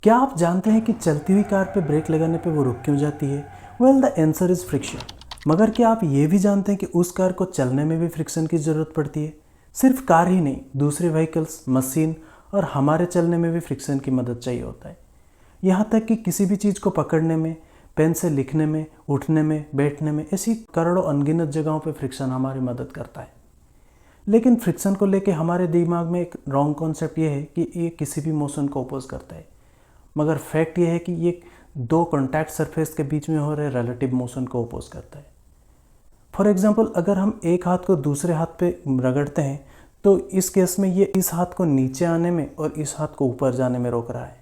क्या आप जानते हैं कि चलती हुई कार पे ब्रेक लगाने पे वो रुक क्यों जाती है? Well, the answer is friction. मगर क्या आप ये भी जानते हैं कि उस कार को चलने में भी फ्रिक्शन की ज़रूरत पड़ती है? सिर्फ कार ही नहीं, दूसरे व्हीकल्स, मशीन और हमारे चलने में भी फ्रिक्शन की मदद चाहिए होता है। यहाँ तक कि किसी भी चीज़ को पकड़ने में, पेन से लिखने में, उठने में, बैठने में, ऐसी करोड़ों अनगिनत जगहों पे फ्रिक्शन हमारी मदद करता है। लेकिन फ्रिक्शन को लेके हमारे दिमाग में एक रॉन्ग कॉन्सेप्ट ये है कि ये किसी भी मोशन को अपोज करता है। मगर फैक्ट ये है कि ये दो कॉन्टैक्ट सरफेस के बीच में हो रहे रिलेटिव मोशन को अपोज करता है। फॉर एग्जांपल, अगर हम एक हाथ को दूसरे हाथ पे रगड़ते हैं तो इस केस में ये इस हाथ को नीचे आने में और इस हाथ को ऊपर जाने में रोक रहा है।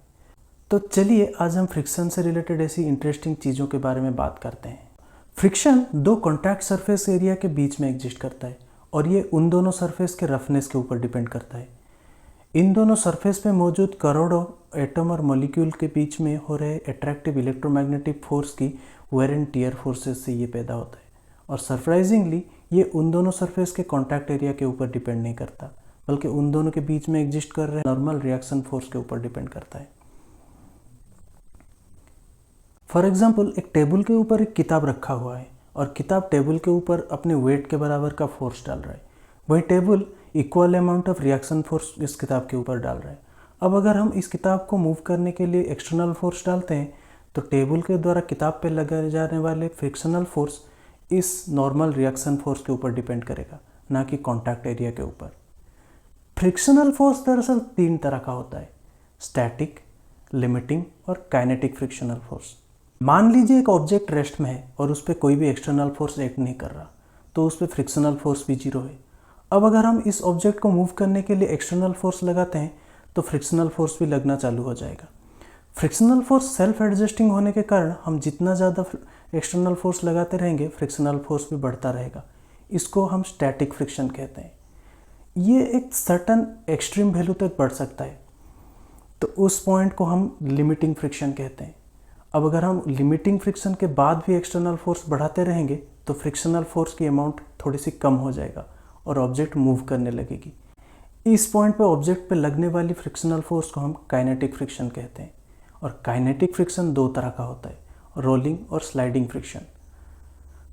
तो चलिए आज हम फ्रिक्शन से रिलेटेड ऐसी इंटरेस्टिंग चीज़ों के बारे में बात करते हैं। फ्रिक्शन दो कॉन्टैक्ट सरफेस एरिया के बीच में एग्जिस्ट करता है और ये उन दोनों सरफेस के रफनेस के ऊपर डिपेंड करता है। इन दोनों सरफेस पे मौजूद करोड़ों एटम और मॉलिक्यूल के बीच में हो रहे अट्रैक्टिव इलेक्ट्रोमैग्नेटिक फोर्स की वेयर एंड टियर फोर्सेस से ये पैदा होता है। और सरप्राइजिंगली ये उन दोनों सरफेस के कॉन्टैक्ट एरिया के ऊपर डिपेंड नहीं करता, बल्कि उन दोनों के बीच में एग्जिस्ट कर रहे नॉर्मल रिएक्शन फोर्स के ऊपर डिपेंड करता है। फॉर एग्जाम्पल, एक टेबल के ऊपर एक किताब रखा हुआ है और किताब टेबल के ऊपर अपने वेट के बराबर का फोर्स डाल रहा है। वही table equal amount of reaction force इस किताब के ऊपर डाल रहा है। अब अगर हम इस किताब को मूव करने के लिए एक्सटर्नल फोर्स डालते हैं तो टेबल के द्वारा किताब पर लगाए जाने वाले फ्रिक्शनल फोर्स इस नॉर्मल रिएक्शन फोर्स के ऊपर डिपेंड करेगा, ना कि कॉन्टैक्ट एरिया के ऊपर। फ्रिक्शनल फोर्स दरअसल तीन तरह का होता है: स्टैटिक, लिमिटिंग और काइनेटिक फ्रिक्शनल फोर्स। मान लीजिए एक ऑब्जेक्ट रेस्ट में है और उस पर कोई भी एक्सटर्नल फोर्स एक्ट नहीं कर रहा, तो उस पर फ्रिक्शनल फोर्स भी जीरो है। अब अगर हम इस ऑब्जेक्ट को मूव करने के लिए एक्सटर्नल फोर्स लगाते हैं तो फ्रिक्शनल फोर्स भी लगना चालू हो जाएगा। फ्रिक्शनल फोर्स सेल्फ एडजस्टिंग होने के कारण हम जितना ज़्यादा एक्सटर्नल फोर्स लगाते रहेंगे फ्रिक्शनल फोर्स भी बढ़ता रहेगा। इसको हम स्टैटिक फ्रिक्शन कहते हैं। ये एक सर्टन एक्सट्रीम वैल्यू तक बढ़ सकता है, तो उस पॉइंट को हम लिमिटिंग फ्रिक्शन कहते हैं। अब अगर हम लिमिटिंग फ्रिक्शन के बाद भी एक्सटर्नल फोर्स बढ़ाते रहेंगे तो फ्रिक्शनल फोर्स की अमाउंट थोड़ी सी कम हो जाएगा और ऑब्जेक्ट मूव करने लगेगी। इस पॉइंट पे ऑब्जेक्ट पे लगने वाली फ्रिक्शनल फोर्स को हम काइनेटिक फ्रिक्शन कहते हैं। और काइनेटिक फ्रिक्शन दो तरह का होता है: रोलिंग और sliding friction.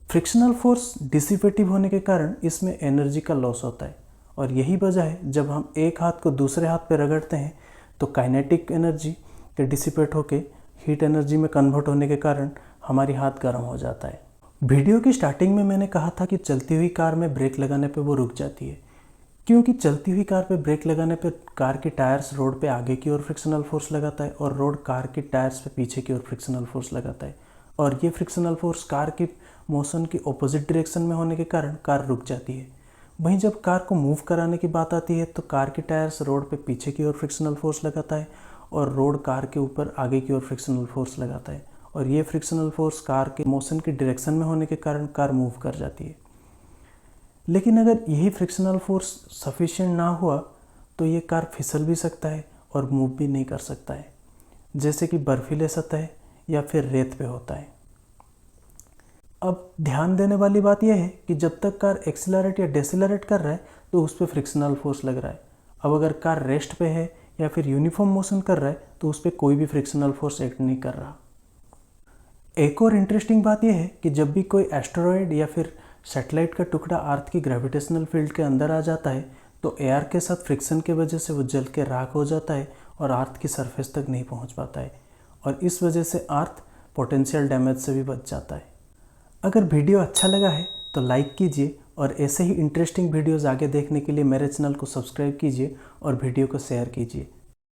Frictional force dissipative होने के कारण इसमें एनर्जी का लॉस होता है और यही वजह है जब हम एक हाथ को दूसरे हाथ पे रगड़ते हैं तो काइनेटिक एनर्जी के डिसिपेट होके हीट एनर्जी में कन्वर्ट होने के कारण हमारी हाथ गर्म हो जाता है। वीडियो की स्टार्टिंग में मैंने कहा था कि चलती हुई कार में ब्रेक लगाने पे वो रुक जाती है, क्योंकि चलती हुई कार पे ब्रेक लगाने पे कार की टायर्स रोड पे आगे की ओर फ्रिक्शनल फोर्स लगाता है और रोड कार की टायर्स पे पीछे की ओर फ्रिक्शनल फोर्स लगाता है। और ये फ्रिक्शनल फोर्स कार की मोशन की ऑपोजिट डायरेक्शन में होने के कारण कार रुक जाती है। वहीं जब कार को मूव कराने की बात आती है तो कार की टायर्स रोड पे पीछे की ओर फ्रिक्शनल फोर्स लगाता है और रोड कार के ऊपर आगे की ओर फ्रिक्शनल फोर्स लगाता है। और ये फ्रिक्शनल फोर्स कार के मोशन की डायरेक्शन में होने के कारण कार मूव कर जाती है। लेकिन अगर यही फ्रिक्शनल फोर्स सफिशिएंट ना हुआ तो ये कार फिसल भी सकता है और मूव भी नहीं कर सकता है, जैसे कि बर्फीले सतह या फिर रेत पे होता है। अब ध्यान देने वाली बात यह है कि जब तक कार एक्सीलरेट या डेसीलरेट कर रहा है तो उस पर फ्रिक्शनल फोर्स लग रहा है। अब अगर कार रेस्ट पे है या फिर यूनिफॉर्म मोशन कर रहा है तो उस पर कोई भी फ्रिक्शनल फोर्स एक्ट नहीं कर रहा। एक और इंटरेस्टिंग बात यह है कि जब भी कोई एस्टेरॉयड या फिर सैटेलाइट का टुकड़ा अर्थ की ग्रेविटेशनल फील्ड के अंदर आ जाता है तो एयर के साथ फ्रिक्शन की वजह से वो जल के राख हो जाता है और अर्थ की सरफेस तक नहीं पहुंच पाता है और इस वजह से अर्थ पोटेंशियल डैमेज से भी बच जाता है। अगर वीडियो अच्छा लगा है तो लाइक कीजिए और ऐसे ही इंटरेस्टिंग वीडियोज़ आगे देखने के लिए मेरे चैनल को सब्सक्राइब कीजिए और वीडियो को शेयर कीजिए।